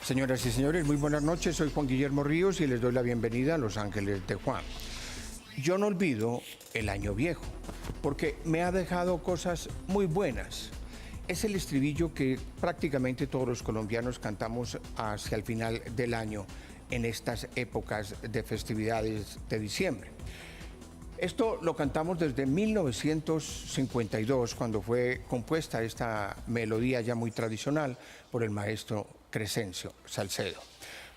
Señoras y señores, muy buenas noches. Soy Juan Guillermo Ríos y les doy la bienvenida a Los Ángeles de Juan. Yo no olvido el año viejo, porque me ha dejado cosas muy buenas. Es el estribillo que prácticamente todos los colombianos cantamos hacia el final del año en estas épocas de festividades de diciembre. Esto lo cantamos desde 1952, cuando fue compuesta esta melodía ya muy tradicional por el maestro Crescencio Salcedo.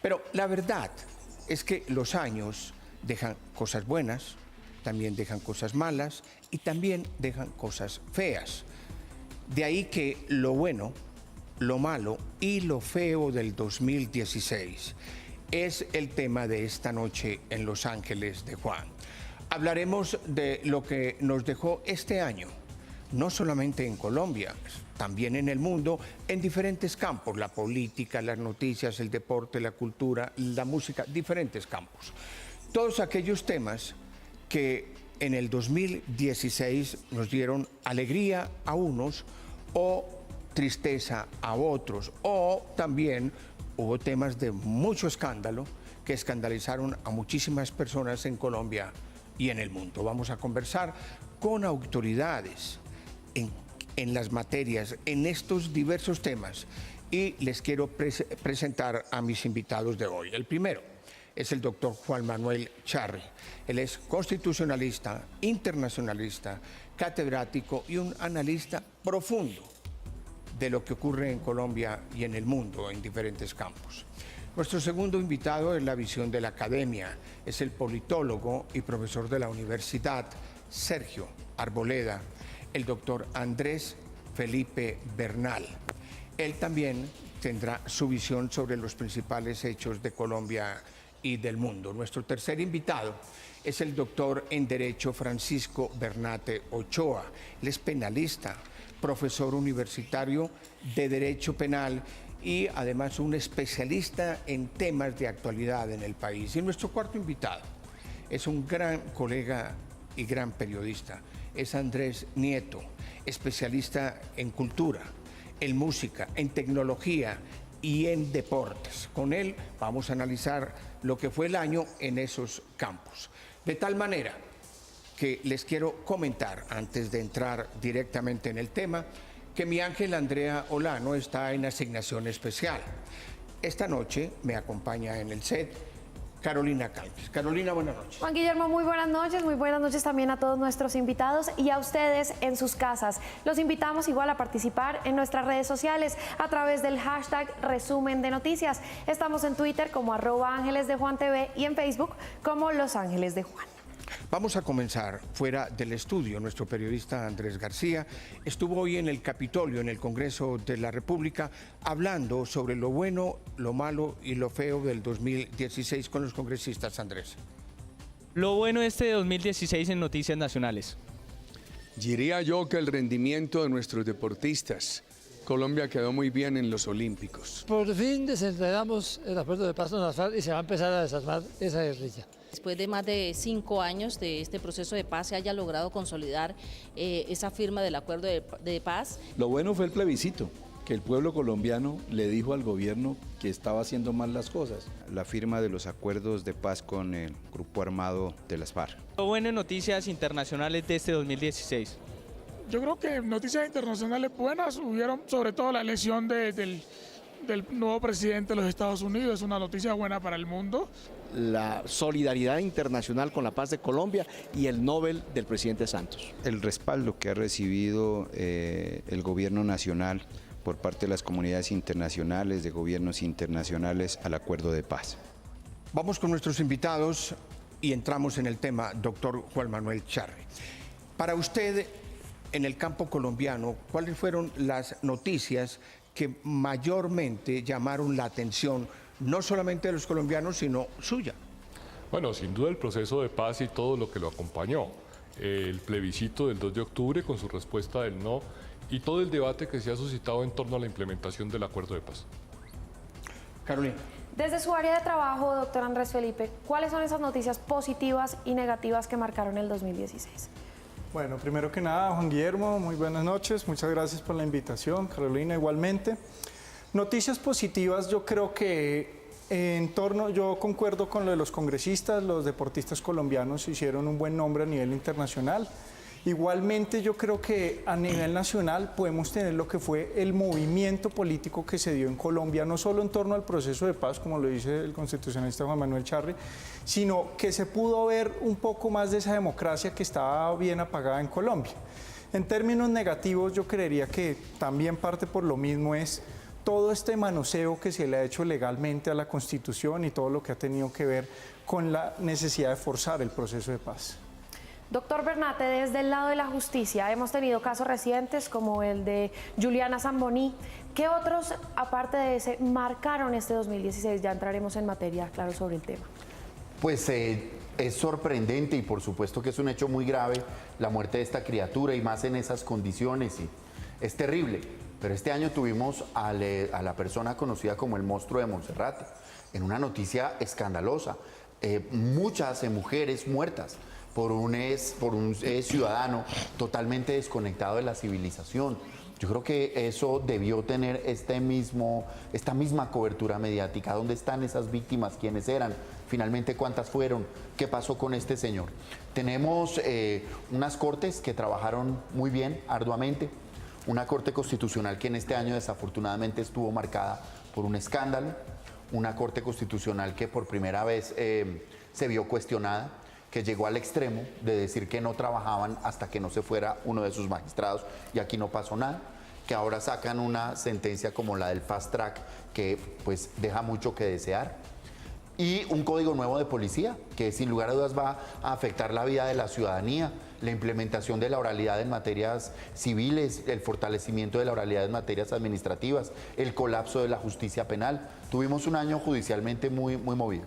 Pero la verdad es que los años dejan cosas buenas, también dejan cosas malas y también dejan cosas feas. De ahí que lo bueno, lo malo y lo feo del 2016 es el tema de esta noche en Los Ángeles de Juan. Hablaremos de lo que nos dejó este año, no solamente en Colombia, también en el mundo, en diferentes campos, la política, las noticias, el deporte, la cultura, la música, diferentes campos. Todos aquellos temas que en el 2016 nos dieron alegría a unos o tristeza a otros, o también hubo temas de mucho escándalo que escandalizaron a muchísimas personas en Colombia y en el mundo. Vamos a conversar con autoridades en las materias, en estos diversos temas, y les quiero presentar a mis invitados de hoy. El primero es el doctor Juan Manuel Charri. Él es constitucionalista, internacionalista, catedrático y un analista profundo de lo que ocurre en Colombia y en el mundo en diferentes campos. Nuestro segundo invitado es la visión de la academia. Es el politólogo y profesor de la Universidad Sergio Arboleda, el doctor Andrés Felipe Bernal. Él también tendrá su visión sobre los principales hechos de Colombia y del mundo. Nuestro tercer invitado es el doctor en Derecho Francisco Bernate Ochoa. Él es penalista, profesor universitario de Derecho Penal y además un especialista en temas de actualidad en el país. Y nuestro cuarto invitado es un gran colega y gran periodista. Es Andrés Nieto, especialista en cultura, en música, en tecnología y en deportes. Con él vamos a analizar lo que fue el año en esos campos. De tal manera que les quiero comentar, antes de entrar directamente en el tema, que mi ángel Andrea Olano está en asignación especial. Esta noche me acompaña en el set Carolina Calmes. Carolina, buenas noches. Juan Guillermo, muy buenas noches también a todos nuestros invitados y a ustedes en sus casas. Los invitamos igual a participar en nuestras redes sociales a través del hashtag Resumen de Noticias. Estamos en Twitter como @ángelesdejuantv y en Facebook como Los Ángeles de Juan. Vamos a comenzar fuera del estudio. Nuestro periodista Andrés García estuvo hoy en el Capitolio, en el Congreso de la República, hablando sobre lo bueno, lo malo y lo feo del 2016 con los congresistas. Andrés. Lo bueno de 2016 en Noticias Nacionales. Diría yo que el rendimiento de nuestros deportistas. Colombia quedó muy bien en los Olímpicos. Por fin desenredamos el acuerdo de paz con las FARC y se va a empezar a desarmar esa guerrilla. Después de más de 5 años de este proceso de paz se haya logrado consolidar esa firma del acuerdo de paz. Lo bueno fue el plebiscito, que el pueblo colombiano le dijo al gobierno que estaba haciendo mal las cosas. La firma de los acuerdos de paz con el grupo armado de las FARC. Lo bueno en Noticias Internacionales de este 2016. Yo creo que noticias internacionales buenas hubieron, sobre todo la elección del nuevo presidente de los Estados Unidos, es una noticia buena para el mundo. La solidaridad internacional con la paz de Colombia y el Nobel del presidente Santos. El respaldo que ha recibido el gobierno nacional por parte de las comunidades internacionales, de gobiernos internacionales al acuerdo de paz. Vamos con nuestros invitados y entramos en el tema, doctor Juan Manuel Charri. Para usted, en el campo colombiano, ¿cuáles fueron las noticias que mayormente llamaron la atención, no solamente de los colombianos, sino suya? Bueno, sin duda el proceso de paz y todo lo que lo acompañó. El plebiscito del 2 de octubre con su respuesta del no y todo el debate que se ha suscitado en torno a la implementación del acuerdo de paz. Carolina. Desde su área de trabajo, doctor Andrés Felipe, ¿cuáles son esas noticias positivas y negativas que marcaron el 2016? Bueno, primero que nada, Juan Guillermo, muy buenas noches, muchas gracias por la invitación, Carolina igualmente. Noticias positivas, yo creo que yo concuerdo con lo de los congresistas, los deportistas colombianos hicieron un buen nombre a nivel internacional. Igualmente yo creo que a nivel nacional podemos tener lo que fue el movimiento político que se dio en Colombia, no solo en torno al proceso de paz, como lo dice el constitucionalista Juan Manuel Charri, sino que se pudo ver un poco más de esa democracia que estaba bien apagada en Colombia. En términos negativos, yo creería que también parte por lo mismo es todo este manoseo que se le ha hecho legalmente a la Constitución y todo lo que ha tenido que ver con la necesidad de forzar el proceso de paz. Doctor Bernate, desde el lado de la justicia, hemos tenido casos recientes como el de Juliana Zamboni. ¿Qué otros, aparte de ese, marcaron este 2016? Ya entraremos en materia, claro, sobre el tema. Pues es sorprendente y por supuesto que es un hecho muy grave la muerte de esta criatura y más en esas condiciones. Y es terrible, pero este año tuvimos a la persona conocida como el monstruo de Monserrate, en una noticia escandalosa. Muchas mujeres muertas por un ciudadano totalmente desconectado de la civilización. Yo creo que eso debió tener esta misma cobertura mediática. ¿Dónde están esas víctimas? ¿Quiénes eran? Finalmente, ¿cuántas fueron? ¿Qué pasó con este señor? Tenemos unas cortes que trabajaron muy bien, arduamente. Una corte constitucional que en este año desafortunadamente estuvo marcada por un escándalo. Una corte constitucional que por primera vez se vio cuestionada, que llegó al extremo de decir que no trabajaban hasta que no se fuera uno de sus magistrados, y aquí no pasó nada, que ahora sacan una sentencia como la del fast track que pues deja mucho que desear, y un código nuevo de policía que sin lugar a dudas va a afectar la vida de la ciudadanía, la implementación de la oralidad en materias civiles, el fortalecimiento de la oralidad en materias administrativas, el colapso de la justicia penal. Tuvimos un año judicialmente muy movido.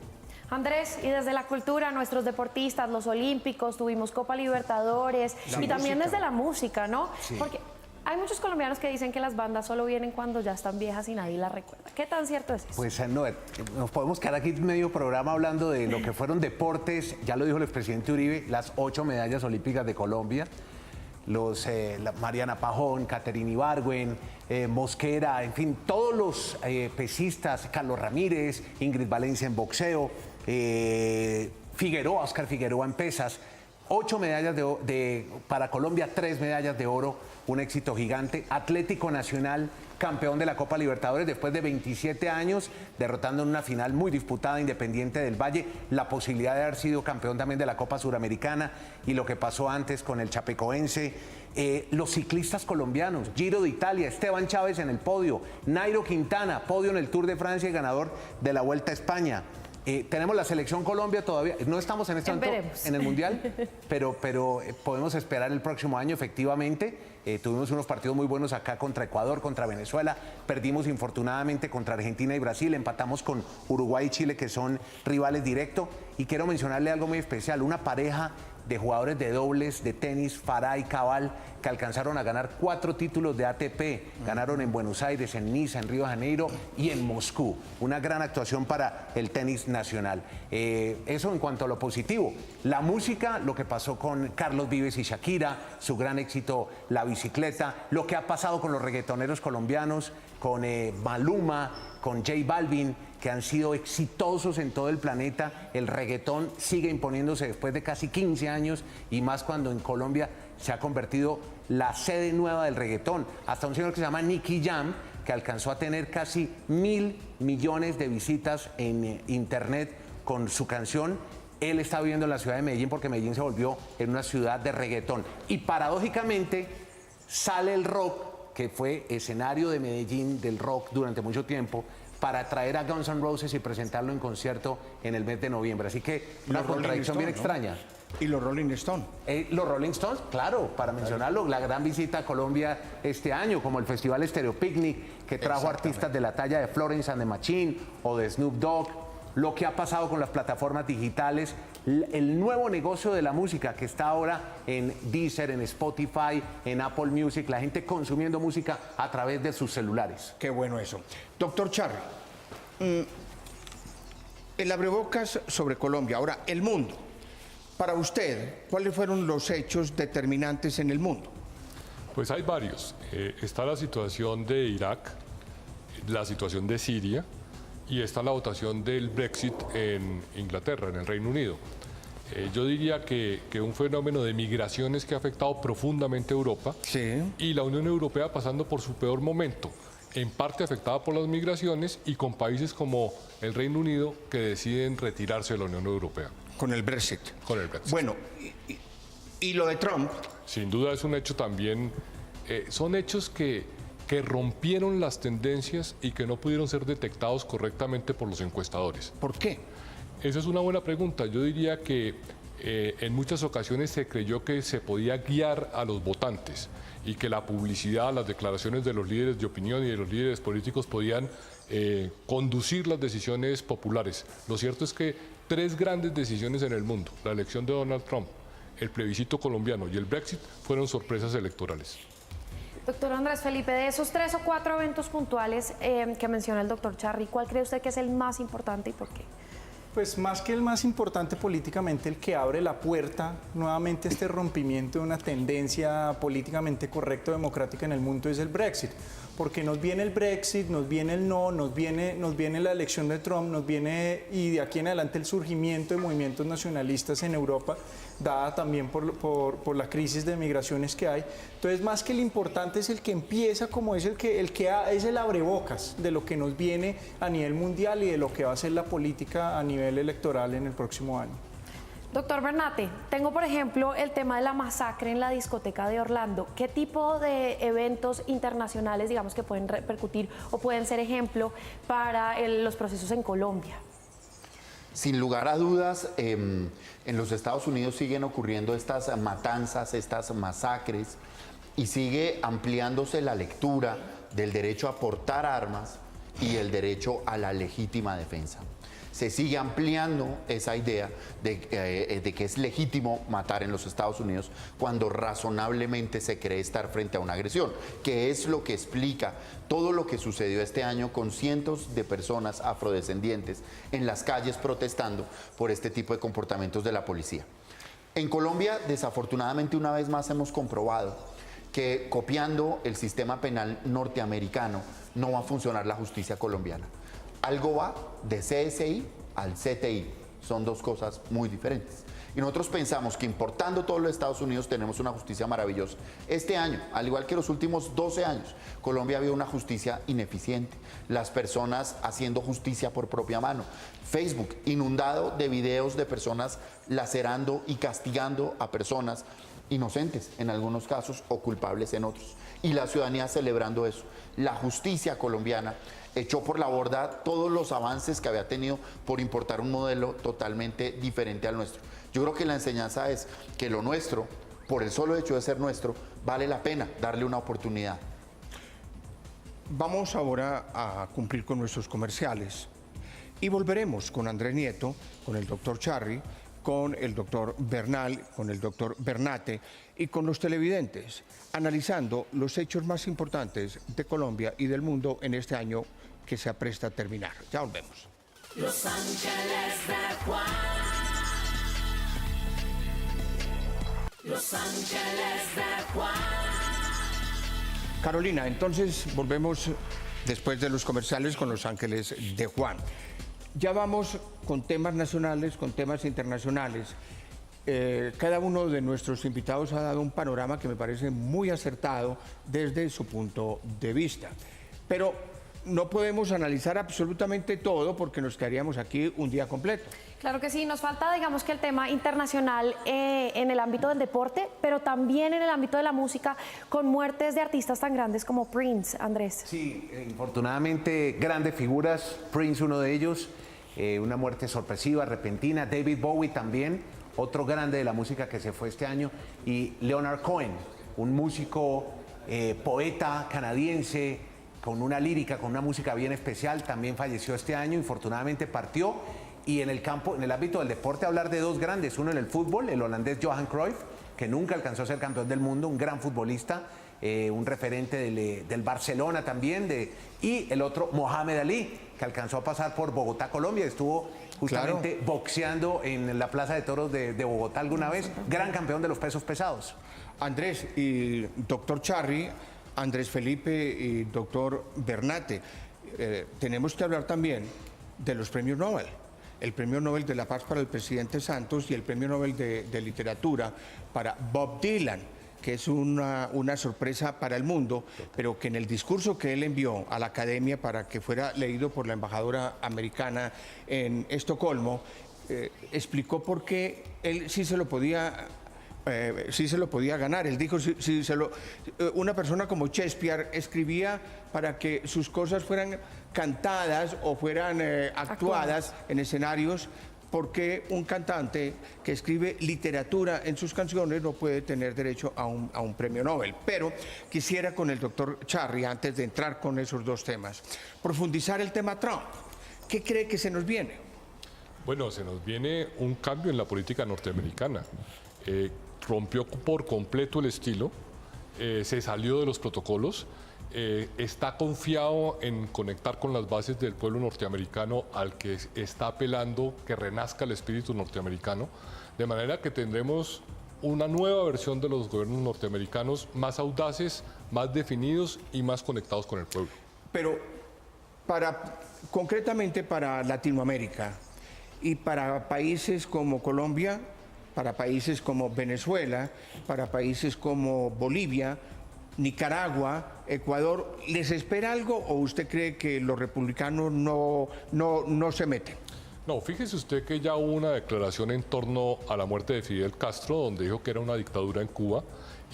Andrés, y desde la cultura, nuestros deportistas, los olímpicos, tuvimos Copa Libertadores y también desde la música, ¿no? Sí. Porque hay muchos colombianos que dicen que las bandas solo vienen cuando ya están viejas y nadie las recuerda. ¿Qué tan cierto es eso? Pues no, nos podemos quedar aquí medio programa hablando de lo que fueron deportes, ya lo dijo el expresidente Uribe, las 8 medallas olímpicas de Colombia. Mariana Pajón, Caterina Ibargüen, Mosquera, en fin, todos los pesistas, Carlos Ramírez, Ingrid Valencia en boxeo, Oscar Figueroa en pesas, 8 medallas para Colombia, 3 medallas de oro, un éxito gigante. Atlético Nacional, campeón de la Copa Libertadores después de 27 años, derrotando en una final muy disputada Independiente del Valle, la posibilidad de haber sido campeón también de la Copa Suramericana, y lo que pasó antes con el Chapecoense. Los ciclistas colombianos, Giro de Italia, Esteban Chávez en el podio, Nairo Quintana, podio en el Tour de Francia y ganador de la Vuelta a España. Tenemos la selección Colombia todavía, no estamos en este momento en el Mundial, pero podemos esperar el próximo año, efectivamente. Tuvimos unos partidos muy buenos acá contra Ecuador, contra Venezuela, perdimos infortunadamente contra Argentina y Brasil, empatamos con Uruguay y Chile, que son rivales directos, y quiero mencionarle algo muy especial, una pareja de jugadores de dobles de tenis, Farah y Cabal, que alcanzaron a ganar 4 títulos de ATP. Ganaron en Buenos Aires, en Niza, en Río de Janeiro y en Moscú. Una gran actuación para el tenis nacional. Eso en cuanto a lo positivo. La música, lo que pasó con Carlos Vives y Shakira, su gran éxito, La Bicicleta, lo que ha pasado con los reggaetoneros colombianos, con Maluma, con J Balvin, que han sido exitosos en todo el planeta. El reggaetón sigue imponiéndose después de casi 15 años, y más cuando en Colombia se ha convertido la sede nueva del reggaetón. Hasta un señor que se llama Nicky Jam, que alcanzó a tener casi 1.000 millones de visitas en internet con su canción. Él está viviendo en la ciudad de Medellín porque Medellín se volvió en una ciudad de reggaetón. Y paradójicamente sale el rock, que fue escenario de Medellín, del rock durante mucho tiempo, para traer a Guns N' Roses y presentarlo en concierto en el mes de noviembre. Así que una contradicción bien extraña. ¿Y los Rolling Stones? Los Rolling Stones, claro, para mencionarlo, la gran visita a Colombia este año, como el Festival Stereo Picnic, que trajo artistas de la talla de Florence and the Machine o de Snoop Dogg. Lo que ha pasado con las plataformas digitales, el nuevo negocio de la música que está ahora en Deezer, en Spotify, en Apple Music, la gente consumiendo música a través de sus celulares. Qué bueno eso. Doctor Charri, el abrebocas sobre Colombia, ahora el mundo. Para usted, ¿cuáles fueron los hechos determinantes en el mundo? Pues hay varios. Está la situación de Irak. la situación de Siria y está la votación del Brexit en Inglaterra, en el Reino Unido. Yo diría que un fenómeno de migraciones que ha afectado profundamente a Europa y la Unión Europea pasando por su peor momento, en parte afectada por las migraciones y con países como el Reino Unido que deciden retirarse de la Unión Europea. Con el Brexit. Con el Brexit. Bueno, y lo de Trump. Sin duda es un hecho también, son hechos que rompieron las tendencias y que no pudieron ser detectados correctamente por los encuestadores. ¿Por qué? Esa es una buena pregunta. Yo diría que en muchas ocasiones se creyó que se podía guiar a los votantes y que la publicidad, las declaraciones de los líderes de opinión y de los líderes políticos podían conducir las decisiones populares. Lo cierto es que 3 grandes decisiones en el mundo, la elección de Donald Trump, el plebiscito colombiano y el Brexit, fueron sorpresas electorales. Doctor Andrés Felipe, de esos 3 o 4 eventos puntuales que menciona el doctor Charri, ¿cuál cree usted que es el más importante y por qué? Pues más que el más importante políticamente, el que abre la puerta nuevamente a este rompimiento de una tendencia políticamente correcta o democrática en el mundo es el Brexit. Porque nos viene el Brexit, nos viene el no, nos viene la elección de Trump, nos viene y de aquí en adelante el surgimiento de movimientos nacionalistas en Europa, dada también por la crisis de migraciones que hay. Entonces, más que el importante es el que empieza, como es es el abrebocas de lo que nos viene a nivel mundial y de lo que va a ser la política a nivel electoral en el próximo año. Doctor Bernate, tengo por ejemplo el tema de la masacre en la discoteca de Orlando. ¿Qué tipo de eventos internacionales, digamos, que pueden repercutir o pueden ser ejemplo para los procesos en Colombia? Sin lugar a dudas, en los Estados Unidos siguen ocurriendo estas matanzas, estas masacres, y sigue ampliándose la lectura del derecho a portar armas y el derecho a la legítima defensa. Se sigue ampliando esa idea de que es legítimo matar en los Estados Unidos cuando razonablemente se cree estar frente a una agresión, que es lo que explica todo lo que sucedió este año con cientos de personas afrodescendientes en las calles protestando por este tipo de comportamientos de la policía. En Colombia, desafortunadamente, una vez más hemos comprobado que copiando el sistema penal norteamericano no va a funcionar la justicia colombiana. Algo va de CSI al CTI, son 2 cosas muy diferentes. Y nosotros pensamos que importando todo los Estados Unidos tenemos una justicia maravillosa. Este año, al igual que los últimos 12 años, Colombia había una justicia ineficiente. Las personas haciendo justicia por propia mano. Facebook inundado de videos de personas lacerando y castigando a personas inocentes en algunos casos o culpables en otros. Y la ciudadanía celebrando eso. La justicia colombiana echó por la borda todos los avances que había tenido por importar un modelo totalmente diferente al nuestro. Yo creo que la enseñanza es que lo nuestro, por el solo hecho de ser nuestro, vale la pena darle una oportunidad. Vamos ahora a cumplir con nuestros comerciales y volveremos con Andrés Nieto, con el doctor Charri, con el doctor Bernal, con el doctor Bernate y con los televidentes, analizando los hechos más importantes de Colombia y del mundo en este año que se apresta a terminar. Ya volvemos. Los Ángeles de Juan. Los Ángeles de Juan. Carolina, entonces volvemos después de los comerciales con Los Ángeles de Juan. Ya vamos con temas nacionales, con temas internacionales. Cada uno de nuestros invitados ha dado un panorama que me parece muy acertado desde su punto de vista. Pero no podemos analizar absolutamente todo porque nos quedaríamos aquí un día completo. Claro que sí, nos falta, digamos, que el tema internacional en el ámbito del deporte, pero también en el ámbito de la música, con muertes de artistas tan grandes como Prince, Andrés. Sí, infortunadamente grandes figuras, Prince uno de ellos, una muerte sorpresiva, repentina, David Bowie también, otro grande de la música que se fue este año, y Leonard Cohen, un músico, poeta canadiense, con una lírica, con una música bien especial, también falleció este año, infortunadamente partió. Y en el campo, en el ámbito del deporte, hablar de 2 grandes, uno en el fútbol, el holandés Johan Cruyff, que nunca alcanzó a ser campeón del mundo, un gran futbolista, un referente del Barcelona también, y el otro Mohamed Ali, que alcanzó a pasar por Bogotá, Colombia, estuvo justamente boxeando en la Plaza de Toros de Bogotá alguna vez, gran campeón de los pesos pesados. Andrés y doctor Charri, Andrés Felipe y doctor Bernate, tenemos que hablar también de los premios Nobel. El premio Nobel de la Paz para el presidente Santos y el premio Nobel de Literatura para Bob Dylan, que es una sorpresa para el mundo, pero que en el discurso que él envió a la academia para que fuera leído por la embajadora americana en Estocolmo, explicó por qué él sí se lo podía ganar. Él dijo, una persona como Shakespeare escribía para que sus cosas fueran cantadas o fueran actuadas en escenarios, porque un cantante que escribe literatura en sus canciones no puede tener derecho a un premio Nobel. Pero quisiera con el doctor Charri, antes de entrar con esos dos temas, profundizar el tema Trump. ¿Qué cree que se nos viene? Bueno, se nos viene un cambio en la política norteamericana. Rompió por completo el estilo, se salió de los protocolos, está confiado en conectar con las bases del pueblo norteamericano al que está apelando que renazca el espíritu norteamericano, de manera que tendremos una nueva versión de los gobiernos norteamericanos más audaces, más definidos y más conectados con el pueblo. Pero concretamente para Latinoamérica y para países como Colombia, para países como Venezuela, para países como Bolivia, Nicaragua, Ecuador, ¿les espera algo o usted cree que los republicanos no se meten? No, fíjese usted que ya hubo una declaración en torno a la muerte de Fidel Castro, donde dijo que era una dictadura en Cuba,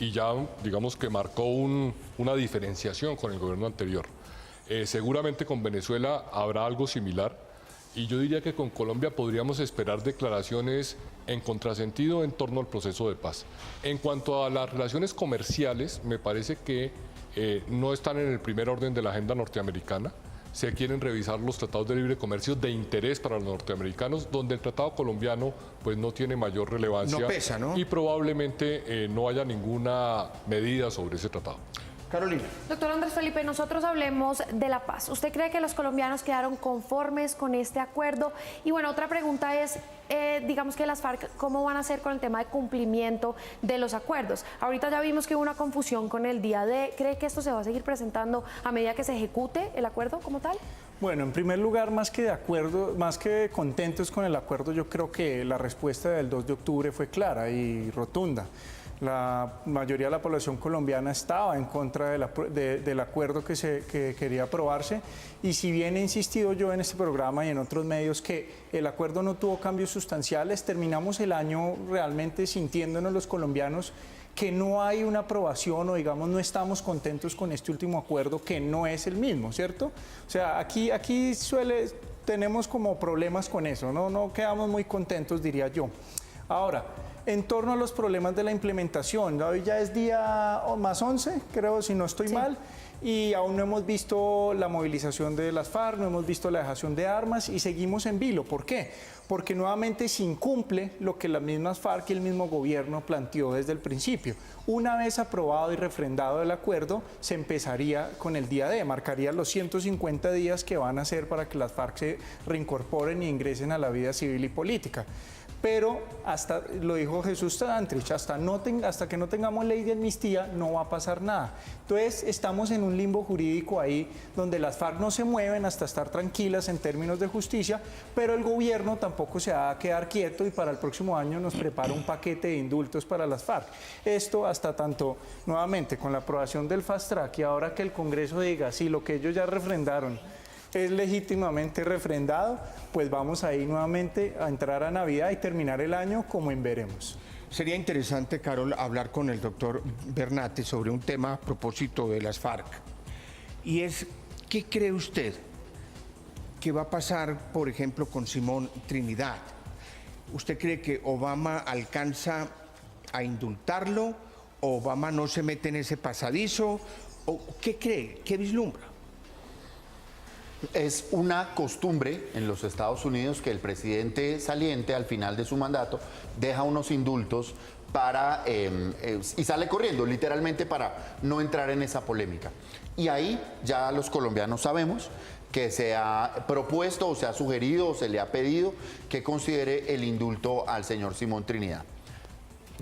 y ya, digamos que marcó una diferenciación con el gobierno anterior. Seguramente con Venezuela habrá algo similar, y yo diría que con Colombia podríamos esperar declaraciones en contrasentido en torno al proceso de paz. En cuanto a las relaciones comerciales, me parece que no están en el primer orden de la agenda norteamericana. Se quieren revisar los tratados de libre comercio de interés para los norteamericanos, donde el tratado colombiano pues no tiene mayor relevancia. No pesa, ¿no? Y probablemente no haya ninguna medida sobre ese tratado. Carolina. Doctor Andrés Felipe, nosotros hablemos de la paz. ¿Usted cree que los colombianos quedaron conformes con este acuerdo? Y bueno, otra pregunta es, digamos que las FARC, ¿cómo van a hacer con el tema de cumplimiento de los acuerdos? Ahorita ya vimos que hubo una confusión con el día D. ¿Cree que esto se va a seguir presentando a medida que se ejecute el acuerdo como tal? Bueno, en primer lugar, más que contentos con el acuerdo, yo creo que la respuesta del 2 de octubre fue clara y rotunda. La mayoría de la población colombiana estaba en contra del acuerdo que quería aprobarse, y si bien he insistido yo en este programa y en otros medios que el acuerdo no tuvo cambios sustanciales, terminamos el año realmente sintiéndonos los colombianos que no hay una aprobación, o digamos no estamos contentos con este último acuerdo, que no es el mismo, ¿cierto? O sea, aquí tenemos como problemas con eso, no quedamos muy contentos, diría yo. Ahora, en torno a los problemas de la implementación, hoy ya es día más 11, creo, si no estoy mal, y aún no hemos visto la movilización de las FARC, no hemos visto la dejación de armas y seguimos en vilo. ¿Por qué? Porque nuevamente se incumple lo que las mismas FARC y el mismo gobierno planteó desde el principio. Una vez aprobado y refrendado el acuerdo, se empezaría con el día D, marcaría los 150 días que van a ser para que las FARC se reincorporen e ingresen a la vida civil y política. Pero, lo dijo Jesús Santrich, hasta que no tengamos ley de amnistía no va a pasar nada. Entonces estamos en un limbo jurídico ahí donde las FARC no se mueven hasta estar tranquilas en términos de justicia, pero el gobierno tampoco se va a quedar quieto y para el próximo año nos prepara un paquete de indultos para las FARC. Esto hasta tanto, nuevamente, con la aprobación del Fast Track y ahora que el Congreso diga si lo que ellos ya refrendaron es legítimamente refrendado, pues vamos ahí nuevamente a entrar a Navidad y terminar el año como en veremos. Sería interesante, Carol, hablar con el doctor Bernate sobre un tema a propósito de las FARC. Y es, ¿qué cree usted que va a pasar, por ejemplo, con Simón Trinidad? ¿Usted cree que Obama alcanza a indultarlo? ¿Obama no se mete en ese pasadizo? ¿O qué cree? ¿Qué vislumbra? Es una costumbre en los Estados Unidos que el presidente saliente al final de su mandato deja unos indultos y sale corriendo literalmente para no entrar en esa polémica. Y ahí ya los colombianos sabemos que se ha propuesto o se ha sugerido o se le ha pedido que considere el indulto al señor Simón Trinidad.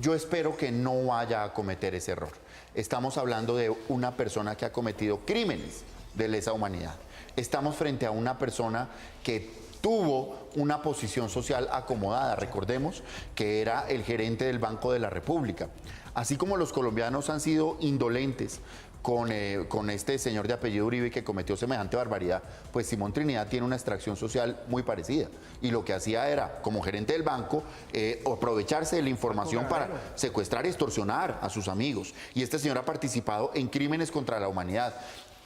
Yo espero que no vaya a cometer ese error. Estamos hablando de una persona que ha cometido crímenes de lesa humanidad. Estamos frente a una persona que tuvo una posición social acomodada. Recordemos que era el gerente del Banco de la República. Así como los colombianos han sido indolentes con este señor de apellido Uribe que cometió semejante barbaridad, pues Simón Trinidad tiene una extracción social muy parecida. Y lo que hacía era, como gerente del banco, aprovecharse de la información para secuestrar y extorsionar a sus amigos. Y este señor ha participado en crímenes contra la humanidad.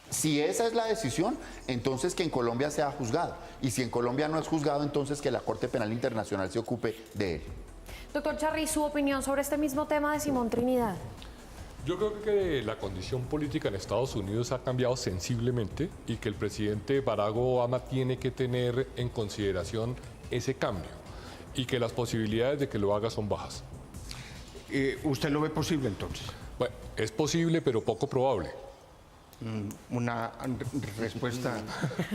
Si esa es la decisión, entonces que en Colombia sea juzgado. Y si en Colombia no es juzgado, entonces que la Corte Penal Internacional se ocupe de él. Doctor Charri, su opinión sobre este mismo tema de Simón Trinidad. Yo creo que la condición política en Estados Unidos ha cambiado sensiblemente y que el presidente Barack Obama tiene que tener en consideración ese cambio y que las posibilidades de que lo haga son bajas. ¿Usted lo ve posible entonces? Bueno, es posible, pero poco probable. Una respuesta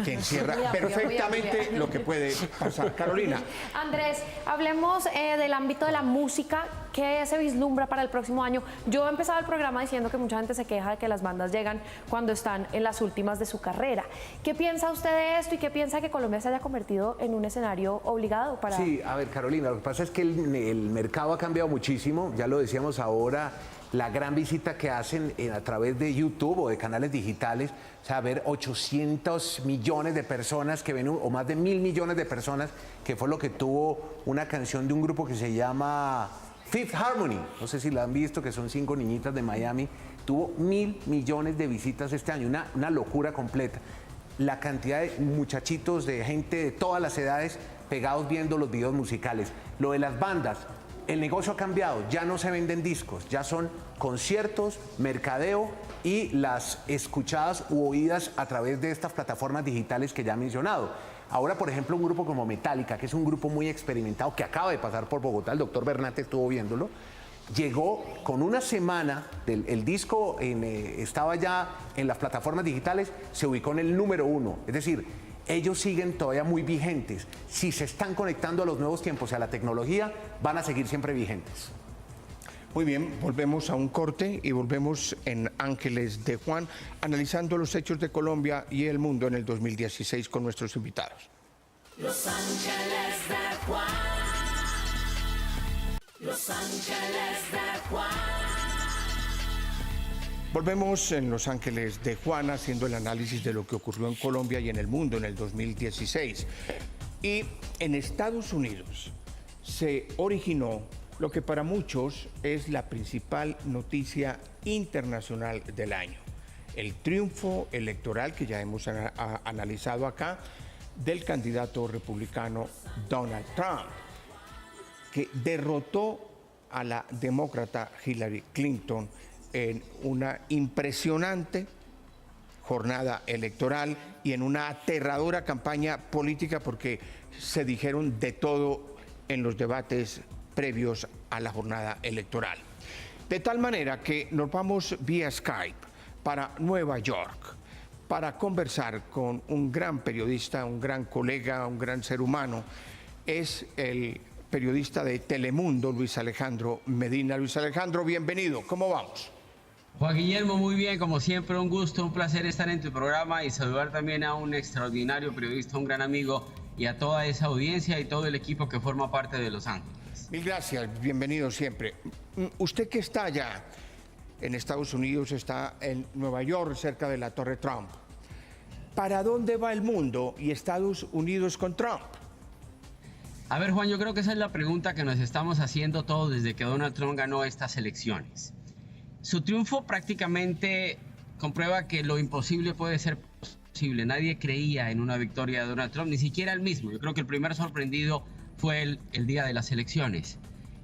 que encierra perfectamente lo que puede pasar. Carolina. Andrés, hablemos del ámbito de la música. ¿Qué se vislumbra para el próximo año? Yo he empezado el programa diciendo que mucha gente se queja de que las bandas llegan cuando están en las últimas de su carrera. ¿Qué piensa usted de esto y qué piensa que Colombia se haya convertido en un escenario obligado para...? Sí, a ver, Carolina, lo que pasa es que el mercado ha cambiado muchísimo, ya lo decíamos ahora. La gran visita que hacen a través de YouTube o de canales digitales, o sea, ver 800 millones de personas que ven, o más de 1.000 millones de personas, que fue lo que tuvo una canción de un grupo que se llama Fifth Harmony, no sé si la han visto, que son 5 niñitas de Miami, tuvo 1.000 millones de visitas este año, una locura completa. La cantidad de muchachitos, de gente de todas las edades pegados viendo los videos musicales. Lo de las bandas. El negocio ha cambiado, ya no se venden discos, ya son conciertos, mercadeo y las escuchadas u oídas a través de estas plataformas digitales que ya he mencionado. Ahora, por ejemplo, un grupo como Metallica, que es un grupo muy experimentado, que acaba de pasar por Bogotá, el doctor Bernate estuvo viéndolo, llegó con una semana, el disco estaba ya en las plataformas digitales, se ubicó en el número 1, es decir, ellos siguen todavía muy vigentes. Si se están conectando a los nuevos tiempos y a la tecnología, van a seguir siempre vigentes. Muy bien, volvemos a un corte y volvemos en Ángeles de Juan, analizando los hechos de Colombia y el mundo en el 2016 con nuestros invitados. Los Ángeles de Juan. Los Ángeles de Juan. Volvemos en Los Ángeles de Juan haciendo el análisis de lo que ocurrió en Colombia y en el mundo en el 2016. Y en Estados Unidos se originó lo que para muchos es la principal noticia internacional del año. El triunfo electoral que ya hemos analizado acá del candidato republicano Donald Trump, que derrotó a la demócrata Hillary Clinton en una impresionante jornada electoral y en una aterradora campaña política porque se dijeron de todo en los debates previos a la jornada electoral. De tal manera que nos vamos vía Skype para Nueva York para conversar con un gran periodista, un gran colega, un gran ser humano. Es el periodista de Telemundo, Luis Alejandro Medina. Luis Alejandro, bienvenido. ¿Cómo vamos? Juan Guillermo, muy bien, como siempre, un gusto, un placer estar en tu programa y saludar también a un extraordinario periodista, un gran amigo y a toda esa audiencia y todo el equipo que forma parte de Los Ángeles. Mil gracias, bienvenido siempre. Usted que está allá en Estados Unidos, está en Nueva York, cerca de la Torre Trump. ¿Para dónde va el mundo y Estados Unidos con Trump? A ver, Juan, yo creo que esa es la pregunta que nos estamos haciendo todos desde que Donald Trump ganó estas elecciones. Su triunfo prácticamente comprueba que lo imposible puede ser posible. Nadie creía en una victoria de Donald Trump, ni siquiera él mismo. Yo creo que el primer sorprendido fue el día de las elecciones.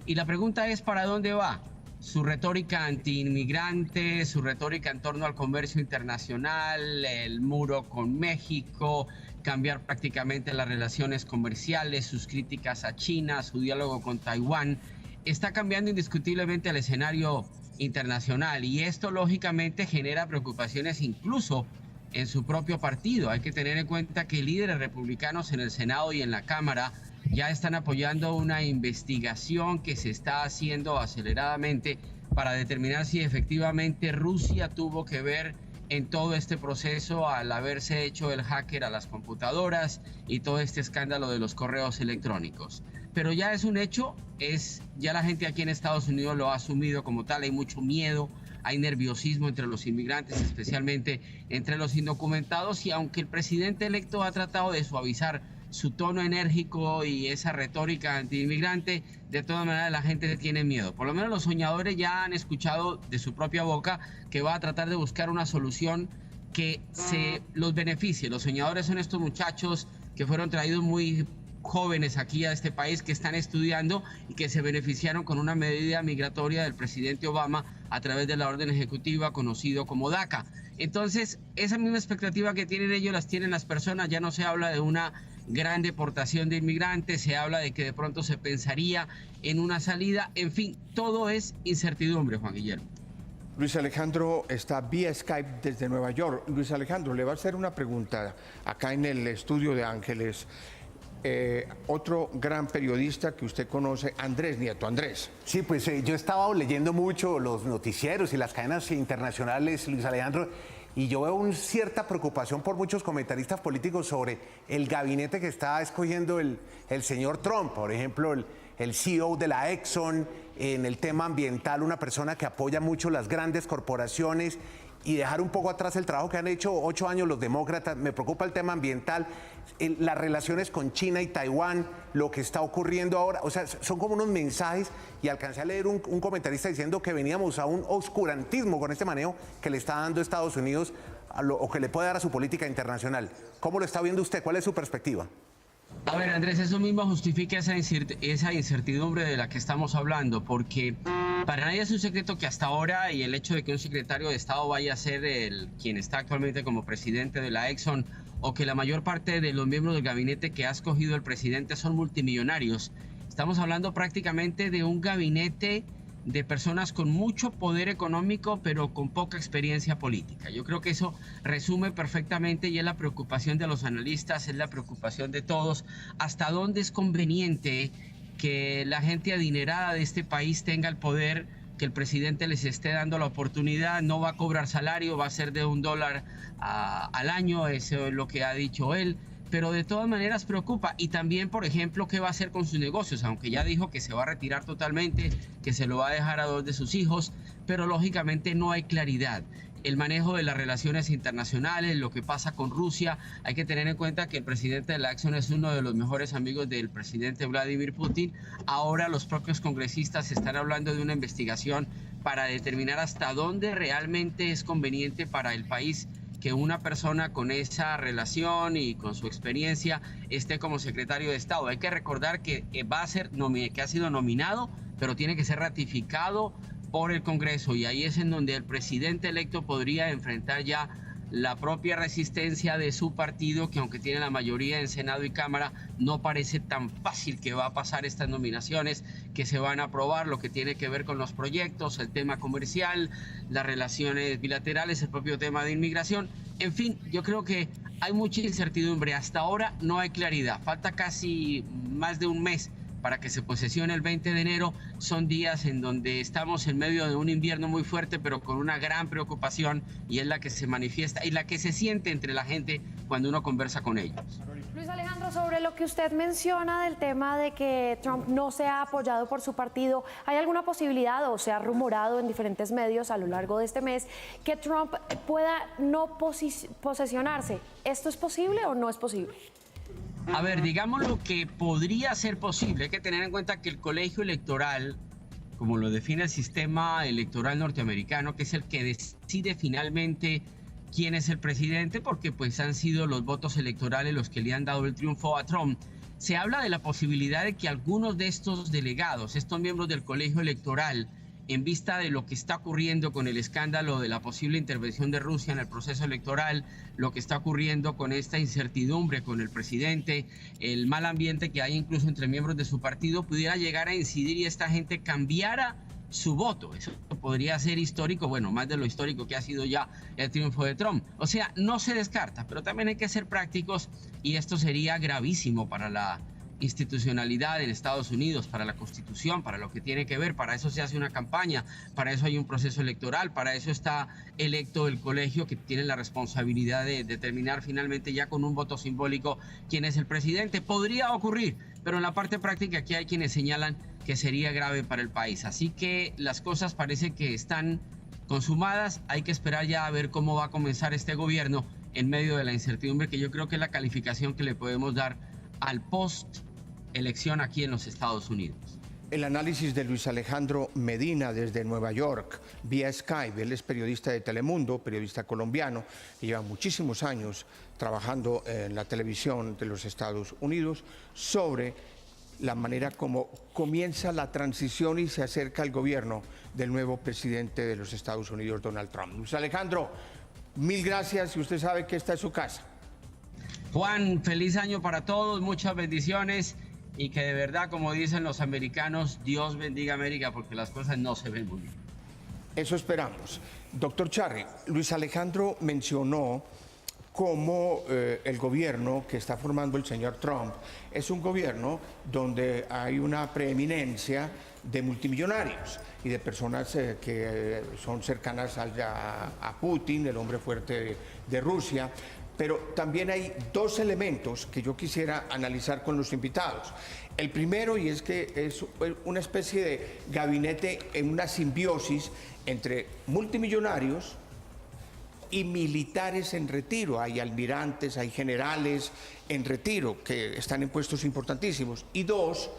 Y la pregunta es, ¿para dónde va? Su retórica anti-inmigrante, su retórica en torno al comercio internacional, el muro con México, cambiar prácticamente las relaciones comerciales, sus críticas a China, su diálogo con Taiwán, está cambiando indiscutiblemente el escenario internacional y esto lógicamente genera preocupaciones incluso en su propio partido. Hay que tener en cuenta que líderes republicanos en el Senado y en la Cámara ya están apoyando una investigación que se está haciendo aceleradamente para determinar si efectivamente Rusia tuvo que ver en todo este proceso al haberse hecho el hacker a las computadoras y todo este escándalo de los correos electrónicos. Pero ya es un hecho, ya la gente aquí en Estados Unidos lo ha asumido como tal, hay mucho miedo, hay nerviosismo entre los inmigrantes, especialmente entre los indocumentados, y aunque el presidente electo ha tratado de suavizar su tono enérgico y esa retórica antiinmigrante, de todas maneras la gente tiene miedo. Por lo menos los soñadores ya han escuchado de su propia boca que va a tratar de buscar una solución que se los beneficie. Los soñadores son estos muchachos que fueron traídos muy jóvenes aquí a este país, que están estudiando y que se beneficiaron con una medida migratoria del presidente Obama a través de la orden ejecutiva conocido como DACA. Entonces, esa misma expectativa que tienen ellos las tienen las personas. Ya no se habla de una gran deportación de inmigrantes, se habla de que de pronto se pensaría en una salida. En fin, todo es incertidumbre, Juan Guillermo. Luis Alejandro está vía Skype desde Nueva York. Luis Alejandro, le va a hacer una pregunta acá en el estudio de Ángeles. Otro gran periodista que usted conoce, Andrés Nieto. Andrés. Sí, pues yo he estado leyendo mucho los noticieros y las cadenas internacionales, Luis Alejandro, y yo veo una cierta preocupación por muchos comentaristas políticos sobre el gabinete que está escogiendo el señor Trump. Por ejemplo, el CEO de la Exxon, en el tema ambiental, una persona que apoya mucho las grandes corporaciones, y dejar un poco atrás el trabajo que han hecho 8 años los demócratas. Me preocupa el tema ambiental, las relaciones con China y Taiwán, lo que está ocurriendo ahora. O sea, son como unos mensajes, y alcancé a leer un comentarista diciendo que veníamos a un oscurantismo con este manejo que le está dando Estados Unidos o que le puede dar a su política internacional. ¿Cómo lo está viendo usted? ¿Cuál es su perspectiva? A ver, Andrés, eso mismo justifica esa incertidumbre de la que estamos hablando, porque para nadie es un secreto que hasta ahora, y el hecho de que un secretario de Estado vaya a ser quien está actualmente como presidente de la Exxon, o que la mayor parte de los miembros del gabinete que ha escogido el presidente son multimillonarios. Estamos hablando prácticamente de un gabinete de personas con mucho poder económico, pero con poca experiencia política. Yo creo que eso resume perfectamente, y es la preocupación de los analistas, es la preocupación de todos, hasta dónde es conveniente que la gente adinerada de este país tenga el poder, que el presidente les esté dando la oportunidad. No va a cobrar salario, va a ser de $1 al año, eso es lo que ha dicho él. Pero de todas maneras preocupa. Y también, por ejemplo, qué va a hacer con sus negocios, aunque ya dijo que se va a retirar totalmente, que se lo va a dejar a 2 de sus hijos, pero lógicamente no hay claridad. El manejo de las relaciones internacionales, lo que pasa con Rusia, hay que tener en cuenta que el presidente de la Exxon es uno de los mejores amigos del presidente Vladimir Putin. Ahora los propios congresistas están hablando de una investigación para determinar hasta dónde realmente es conveniente para el país que una persona con esa relación y con su experiencia esté como secretario de Estado. Hay que recordar que que ha sido nominado, pero tiene que ser ratificado por el Congreso, y ahí es en donde el presidente electo podría enfrentar ya la propia resistencia de su partido, que aunque tiene la mayoría en Senado y Cámara, no parece tan fácil que va a pasar estas nominaciones, que se van a aprobar, lo que tiene que ver con los proyectos, el tema comercial, las relaciones bilaterales, el propio tema de inmigración. En fin, yo creo que hay mucha incertidumbre. Hasta ahora no hay claridad. Falta casi más de un mes para que se posesione el 20 de enero. Son días en donde estamos en medio de un invierno muy fuerte, pero con una gran preocupación, y es la que se manifiesta y la que se siente entre la gente cuando uno conversa con ellos. Luis Alejandro, sobre lo que usted menciona del tema de que Trump no sea apoyado por su partido, ¿hay alguna posibilidad, o se ha rumorado en diferentes medios a lo largo de este mes, que Trump pueda no posesionarse? ¿Esto es posible o no es posible? A ver, digamos lo que podría ser posible. Hay que tener en cuenta que el colegio electoral, como lo define el sistema electoral norteamericano, que es el que decide finalmente quién es el presidente, porque pues han sido los votos electorales los que le han dado el triunfo a Trump, se habla de la posibilidad de que algunos de estos delegados, estos miembros del colegio electoral, en vista de lo que está ocurriendo con el escándalo de la posible intervención de Rusia en el proceso electoral, lo que está ocurriendo con esta incertidumbre con el presidente, el mal ambiente que hay incluso entre miembros de su partido, pudiera llegar a incidir y esta gente cambiara su voto. Eso podría ser histórico, bueno, más de lo histórico que ha sido ya el triunfo de Trump. O sea, no se descarta, pero también hay que ser prácticos, y esto sería gravísimo para la institucionalidad en Estados Unidos, para la Constitución, para lo que tiene que ver. Para eso se hace una campaña, para eso hay un proceso electoral, para eso está electo el colegio que tiene la responsabilidad de determinar finalmente ya con un voto simbólico quién es el presidente. Podría ocurrir, pero en la parte práctica aquí hay quienes señalan que sería grave para el país. Así que las cosas parece que están consumadas. Hay que esperar ya a ver cómo va a comenzar este gobierno en medio de la incertidumbre, que yo creo que es la calificación que le podemos dar al post-elección aquí en los Estados Unidos. El análisis de Luis Alejandro Medina desde Nueva York, vía Skype. Él es periodista de Telemundo, periodista colombiano, y lleva muchísimos años trabajando en la televisión de los Estados Unidos sobre la manera como comienza la transición y se acerca el gobierno del nuevo presidente de los Estados Unidos, Donald Trump. Luis Alejandro, mil gracias y usted sabe que esta es su casa. Juan, feliz año para todos, muchas bendiciones y que de verdad, como dicen los americanos, Dios bendiga América porque las cosas no se ven muy bien. Eso esperamos. Doctor Charri, Luis Alejandro mencionó cómo el gobierno que está formando el señor Trump es un gobierno donde hay una preeminencia de multimillonarios y de personas que son cercanas a Putin, el hombre fuerte de Rusia. Pero también hay dos elementos que yo quisiera analizar con los invitados. El primero, y es que es una especie de gabinete en una simbiosis entre multimillonarios y militares en retiro. Hay almirantes, hay generales en retiro que están en puestos importantísimos. Y dos,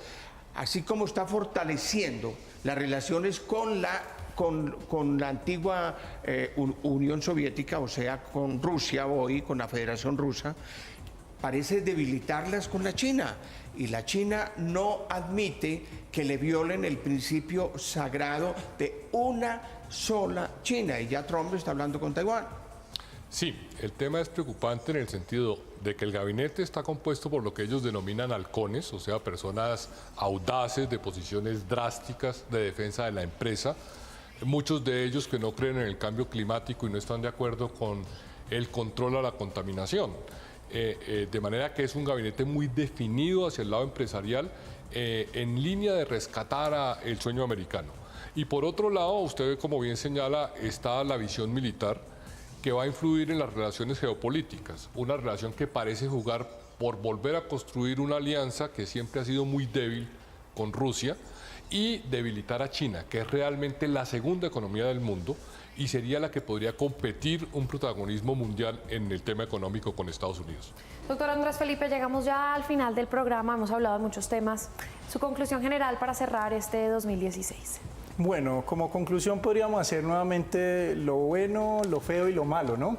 así como está fortaleciendo las relaciones con la antigua Unión Soviética, o sea, con Rusia hoy, con la Federación Rusa, parece debilitarlas con la China. Y la China no admite que le violen el principio sagrado de una sola China. Y ya Trump está hablando con Taiwán. Sí, el tema es preocupante en el sentido de que el gabinete está compuesto por lo que ellos denominan halcones, o sea, personas audaces, de posiciones drásticas de defensa de la empresa, muchos de ellos que no creen en el cambio climático y no están de acuerdo con el control a la contaminación. De manera que es un gabinete muy definido hacia el lado empresarial, en línea de rescatar el sueño americano. Y por otro lado, usted como bien señala, está la visión militar, que va a influir en las relaciones geopolíticas, una relación que parece jugar por volver a construir una alianza que siempre ha sido muy débil con Rusia y debilitar a China, que es realmente la segunda economía del mundo y sería la que podría competir un protagonismo mundial en el tema económico con Estados Unidos. Doctor Andrés Felipe, llegamos ya al final del programa, hemos hablado de muchos temas. Su conclusión general para cerrar este 2016. Bueno, como conclusión podríamos hacer nuevamente lo bueno, lo feo y lo malo, ¿no?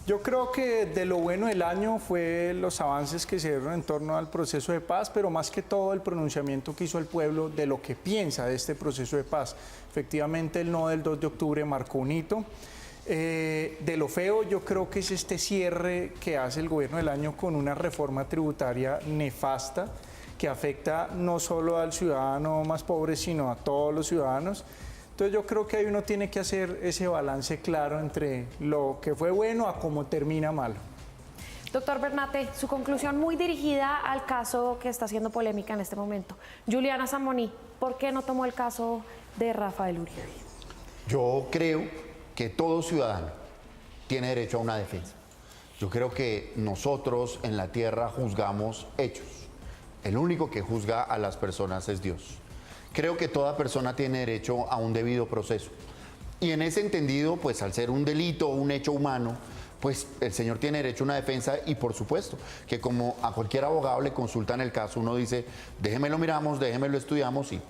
Yo creo que de lo bueno del año fue los avances que se dieron en torno al proceso de paz, pero más que todo el pronunciamiento que hizo el pueblo de lo que piensa de este proceso de paz. Efectivamente, el no del 2 de octubre marcó un hito. De lo feo, yo creo que es este cierre que hace el gobierno del año con una reforma tributaria nefasta, que afecta no solo al ciudadano más pobre, sino a todos los ciudadanos. Entonces yo creo que ahí uno tiene que hacer ese balance claro entre lo que fue bueno a cómo termina malo. Doctor Bernate, su conclusión muy dirigida al caso que está haciendo polémica en este momento. Juliana Zamboni, ¿por qué no tomó el caso de Rafael Uribe? Yo creo que todo ciudadano tiene derecho a una defensa. Yo creo que nosotros en la tierra juzgamos hechos. El único que juzga a las personas es Dios. Creo que toda persona tiene derecho a un debido proceso. Y en ese entendido, pues al ser un delito o un hecho humano, pues el señor tiene derecho a una defensa y por supuesto que como a cualquier abogado le consultan el caso, uno dice, déjeme lo miramos, déjeme lo estudiamos y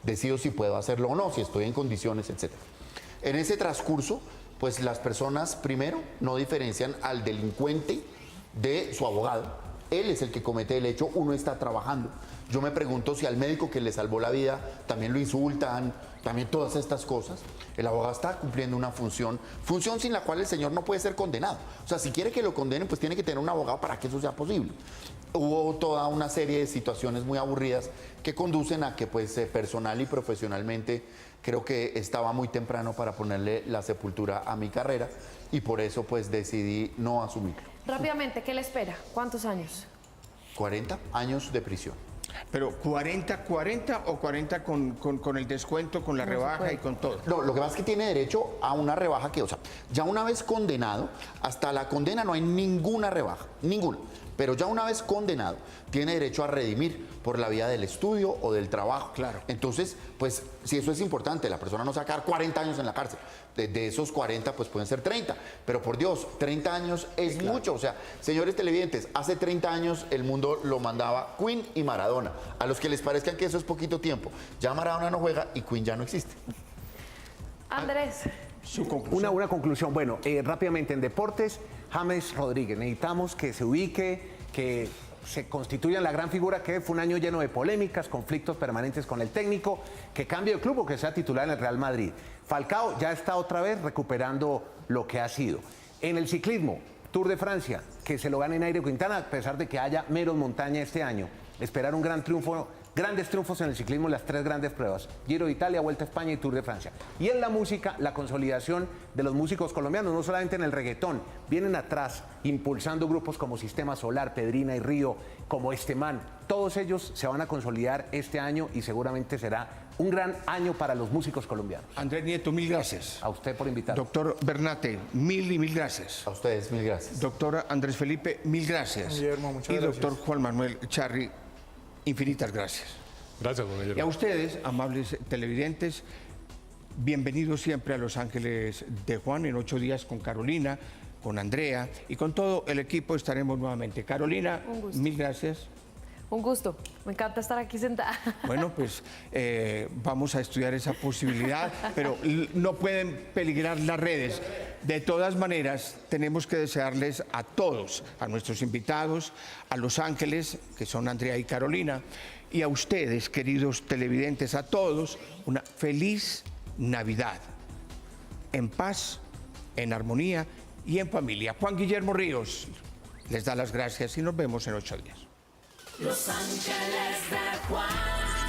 decido si puedo hacerlo o no, si estoy en condiciones, etc. En ese transcurso, pues las personas primero no diferencian al delincuente de su abogado. Él es el que comete el hecho, uno está trabajando. Yo me pregunto si al médico que le salvó la vida también lo insultan, también todas estas cosas. El abogado está cumpliendo una función sin la cual el señor no puede ser condenado. O sea, si quiere que lo condenen, pues tiene que tener un abogado para que eso sea posible. Hubo toda una serie de situaciones muy aburridas que conducen a que pues personal y profesionalmente creo que estaba muy temprano para ponerle la sepultura a mi carrera y por eso pues decidí no asumirlo. Rápidamente, ¿qué le espera? ¿Cuántos años? 40 años de prisión. Pero 40 o 40 con el descuento, con la rebaja y con todo. No, lo que pasa es que tiene derecho a una rebaja que, o sea, ya una vez condenado, hasta la condena no hay ninguna rebaja, ninguna. Pero ya una vez condenado, tiene derecho a redimir por la vía del estudio o del trabajo. Claro. Entonces, pues, si eso es importante, la persona no se va a quedar 40 años en la cárcel. De esos 40, pues pueden ser 30. Pero por Dios, 30 años es mucho. O sea, señores televidentes, hace 30 años el mundo lo mandaba Queen y Maradona. A los que les parezca que eso es poquito tiempo. Ya Maradona no juega y Queen ya no existe. Andrés. Su conclusión. Una conclusión. Bueno, rápidamente en deportes, James Rodríguez. Necesitamos que se ubique, que se constituya en la gran figura que fue un año lleno de polémicas, conflictos permanentes con el técnico, que cambie de club o que sea titular en el Real Madrid. Falcao ya está otra vez recuperando lo que ha sido. En el ciclismo, Tour de Francia, que se lo gane Nairo Quintana, a pesar de que haya meros montaña este año. Esperar un gran triunfo, grandes triunfos en el ciclismo, las 3 grandes pruebas: Giro de Italia, Vuelta a España y Tour de Francia. Y en la música, la consolidación de los músicos colombianos, no solamente en el reggaetón, vienen atrás impulsando grupos como Sistema Solar, Pedrina y Río, como Estemán. Todos ellos se van a consolidar este año y seguramente será un gran año para los músicos colombianos. Andrés Nieto, mil gracias. A usted por invitarme. Doctor Bernate, mil gracias. A ustedes, mil gracias. Doctor Andrés Felipe, mil gracias. Guillermo, muchas y gracias. doctor Juan Manuel Charri, infinitas gracias. Gracias, don Guillermo. Y a ustedes, amables televidentes, bienvenidos siempre a Los Ángeles de Juan. En 8 días con Carolina, con Andrea y con todo el equipo estaremos nuevamente. Carolina, mil gracias. Un gusto, me encanta estar aquí sentada. Bueno, pues vamos a estudiar esa posibilidad, pero no pueden peligrar las redes. De todas maneras, tenemos que desearles a todos, a nuestros invitados, a Los Ángeles, que son Andrea y Carolina, y a ustedes, queridos televidentes, a todos, una feliz Navidad, en paz, en armonía y en familia. Juan Guillermo Ríos les da las gracias y nos vemos en 8 días. Los Ángeles de Juan.